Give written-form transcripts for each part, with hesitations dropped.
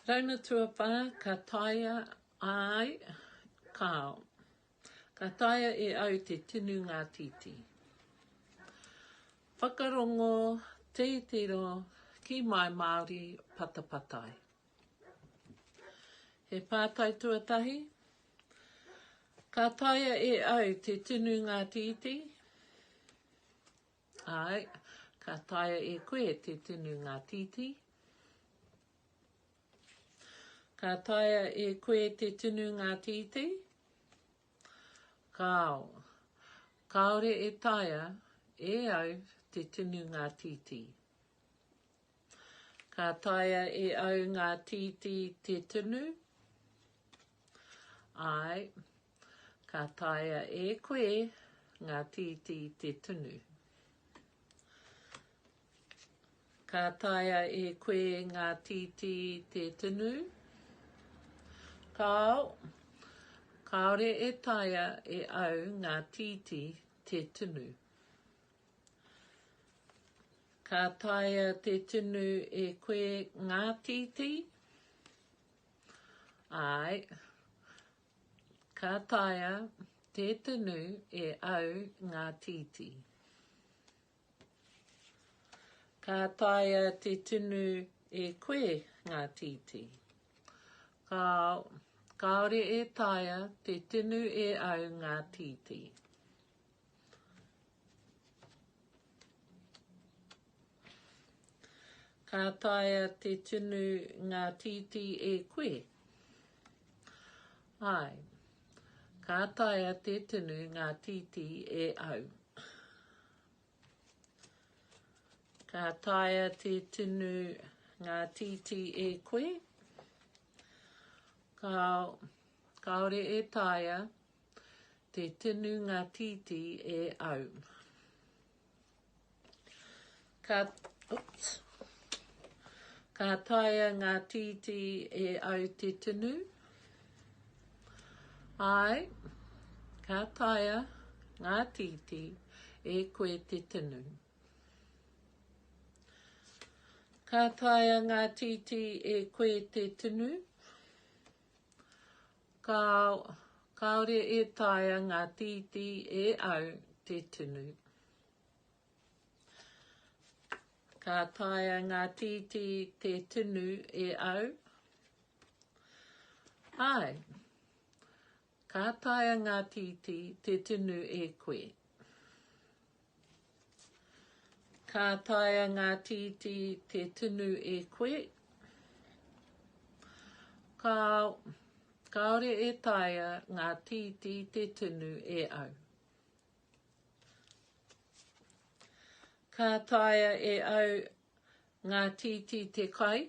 Rauna tuapā, ka taea ai kao. Ka taea e au te tinu ngā titi. Whakarongo, Titiro, Kiimai Māori Patapatai. He pātai tuatahi. Ka taea e au te tinu ngā titi. Ai, ka taea e koe te tinu ngā titi. Ka taea e koe te tinu ngā titi. Kao. Kaore e taea e au te tinu ngā titi. Ka taea e au ngā titi te tinu. Ai. Ka taea e koe ngā titi te tinu. Ka taea e koe ngā titi te tinu. Kao, kaore e taea e au ngā titi te tinu. Ka taea te tinu e koe ngā titi. Ai, ka taea te tinu e au ngā titi. Ka taea te tinu e koe ngā titi. Kao, kaore e taea te tinu e au ngā titi. Ka taea te tinu ngā titi e koe. Ai, ka taea te tinu ngā titi e au. Ka taea te tinu ngā titi e koe. Kaore e taea te tinu ngā titi e au. Ka taea ngā titi e au te tinu. Ai, ka taea ngā titi e koe te tinu. Ka taea ngā titi e koe te tinu. Kaore e taea ngā titi e au te tinu. Ka taea ngā titi te tinu e au. Ai, ka taea ngā titi te tinu e koe. Ka taea ngā titi te tinu e koe. Kaore e taea ngā titi te tinu e au. Ka taea e au ngā titi te kai.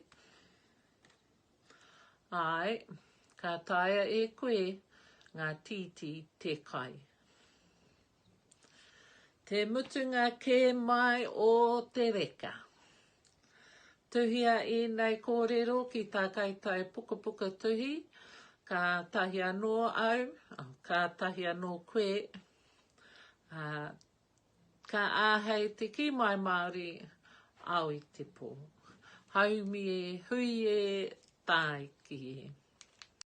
Ai, ka taea e koe ngā titi te kai. Te mutunga kē mai o te reka. Tuhia i nei kōrero ki tā kaitai puka puka tuhi. Ka tahi anō au, ka tahi anō koe, ka āhei te Kiimai Māori Aoitepö. Haumi e hui e tāi ki e.